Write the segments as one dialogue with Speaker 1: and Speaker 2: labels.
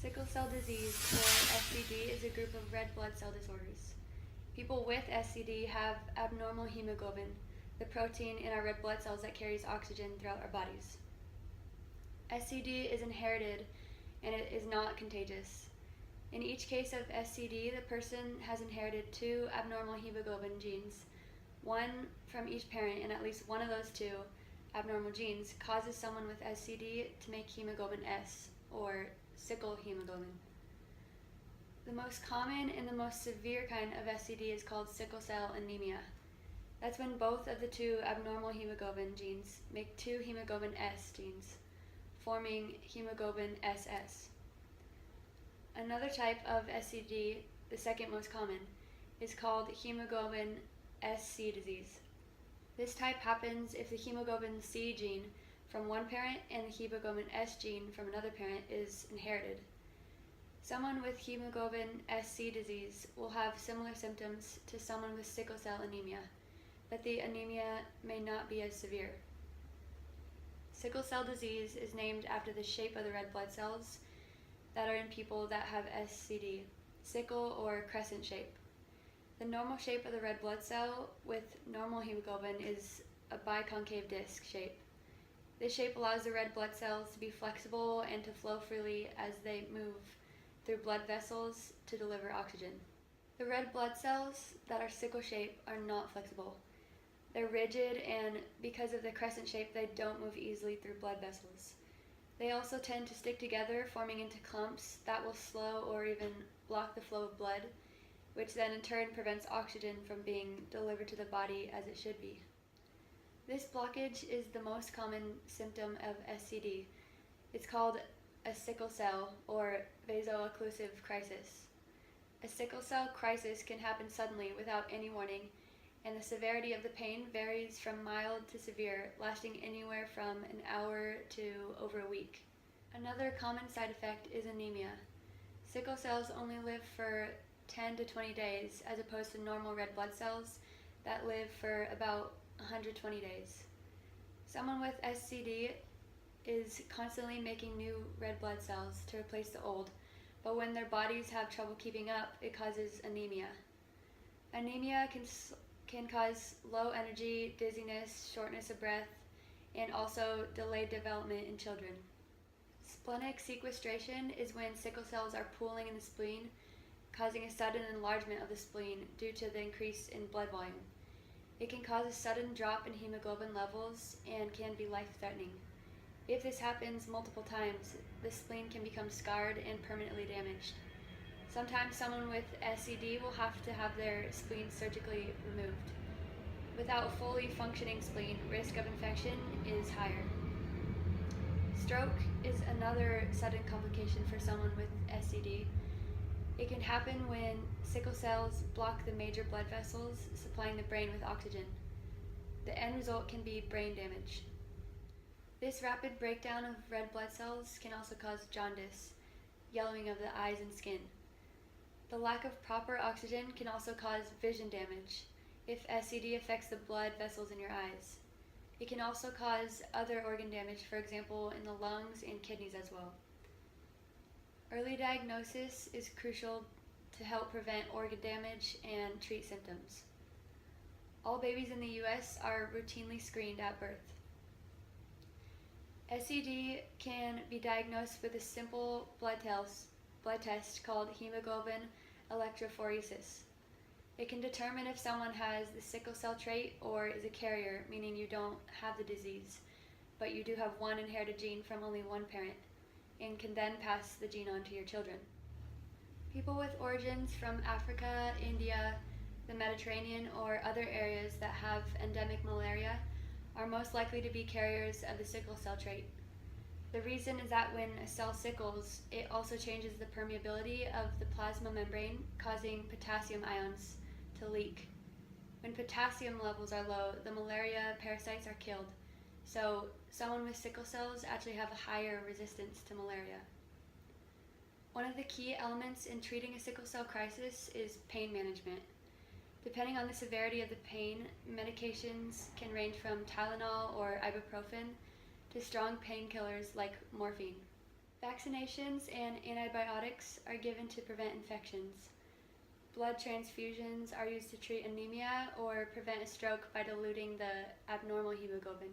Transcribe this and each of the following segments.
Speaker 1: Sickle cell disease, or SCD, is a group of red blood cell disorders. People with SCD have abnormal hemoglobin, the protein in our red blood cells that carries oxygen throughout our bodies. SCD is inherited and it is not contagious. In each case of SCD, the person has inherited two abnormal hemoglobin genes, one from each parent, and at least one of those two abnormal genes causes someone with SCD to make hemoglobin S, or sickle hemoglobin. The most common and the most severe kind of SCD is called sickle cell anemia. That's when both of the two abnormal hemoglobin genes make two hemoglobin S genes, forming hemoglobin SS. Another type of SCD, the second most common, is called hemoglobin SC disease. This type happens if the hemoglobin C gene from one parent and the hemoglobin S gene from another parent is inherited. Someone with hemoglobin SC disease will have similar symptoms to someone with sickle cell anemia, but the anemia may not be as severe. Sickle cell disease is named after the shape of the red blood cells that are in people that have SCD, sickle or crescent shape. The normal shape of the red blood cell with normal hemoglobin is a biconcave disc shape. This shape allows the red blood cells to be flexible and to flow freely as they move through blood vessels to deliver oxygen. The red blood cells that are sickle shape are not flexible. They're rigid, and because of the crescent shape, they don't move easily through blood vessels. They also tend to stick together, forming into clumps that will slow or even block the flow of blood, which then in turn prevents oxygen from being delivered to the body as it should be. This blockage is the most common symptom of SCD. It's called a sickle cell or vaso-occlusive crisis. A sickle cell crisis can happen suddenly without any warning, and the severity of the pain varies from mild to severe, lasting anywhere from an hour to over a week. Another common side effect is anemia. Sickle cells only live for 10 to 20 days as opposed to normal red blood cells that live for about 120 days. Someone with SCD is constantly making new red blood cells to replace the old, but when their bodies have trouble keeping up, it causes anemia. Anemia can cause low energy, dizziness, shortness of breath, and also delayed development in children. Splenic sequestration is when sickle cells are pooling in the spleen, causing a sudden enlargement of the spleen due to the increase in blood volume. It can cause a sudden drop in hemoglobin levels and can be life-threatening. If this happens multiple times, the spleen can become scarred and permanently damaged. Sometimes someone with SCD will have to have their spleen surgically removed. Without a fully functioning spleen, risk of infection is higher. Stroke is another sudden complication for someone with SCD. It can happen when sickle cells block the major blood vessels supplying the brain with oxygen. The end result can be brain damage. This rapid breakdown of red blood cells can also cause jaundice, yellowing of the eyes and skin. The lack of proper oxygen can also cause vision damage if SCD affects the blood vessels in your eyes. It can also cause other organ damage, for example, in the lungs and kidneys as well. Early diagnosis is crucial to help prevent organ damage and treat symptoms. All babies in the US are routinely screened at birth. SCD can be diagnosed with a simple blood test called hemoglobin electrophoresis. It can determine if someone has the sickle cell trait or is a carrier, meaning you don't have the disease, but you do have one inherited gene from only one parent, and can then pass the gene on to your children. People with origins from Africa, India, the Mediterranean, or other areas that have endemic malaria are most likely to be carriers of the sickle cell trait. The reason is that when a cell sickles, it also changes the permeability of the plasma membrane, causing potassium ions to leak. When potassium levels are low, the malaria parasites are killed. So someone with sickle cells actually have a higher resistance to malaria. One of the key elements in treating a sickle cell crisis is pain management. Depending on the severity of the pain, medications can range from Tylenol or ibuprofen to strong painkillers like morphine. Vaccinations and antibiotics are given to prevent infections. Blood transfusions are used to treat anemia or prevent a stroke by diluting the abnormal hemoglobin.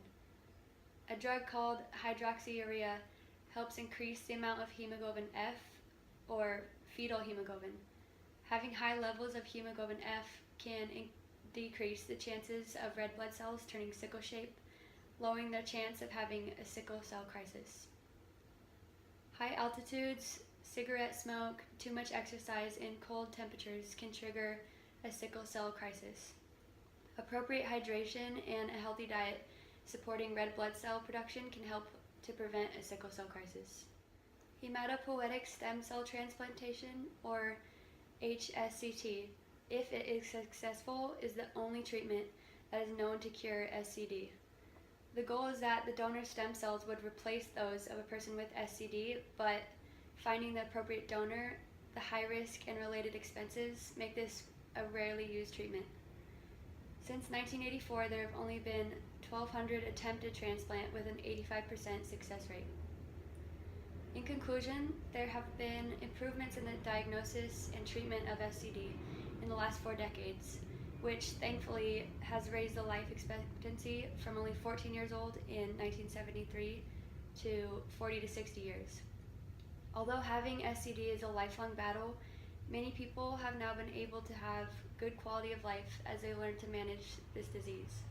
Speaker 1: A drug called hydroxyurea helps increase the amount of hemoglobin F, or fetal hemoglobin. Having high levels of hemoglobin F can decrease the chances of red blood cells turning sickle shape, lowering their chance of having a sickle cell crisis. High altitudes, cigarette smoke, too much exercise, and cold temperatures can trigger a sickle cell crisis. Appropriate hydration and a healthy diet supporting red blood cell production can help to prevent a sickle cell crisis. Hematopoietic stem cell transplantation, or HSCT, if it is successful, is the only treatment that is known to cure SCD. The goal is that the donor stem cells would replace those of a person with SCD, but finding the appropriate donor, the high risk and related expenses make this a rarely used treatment. Since 1984, there have only been 1,200 attempted transplant with an 85% success rate. In conclusion, there have been improvements in the diagnosis and treatment of SCD in the last 4 decades, which thankfully has raised the life expectancy from only 14 years old in 1973 to 40 to 60 years. Although having SCD is a lifelong battle, many people have now been able to have good quality of life as they learn to manage this disease.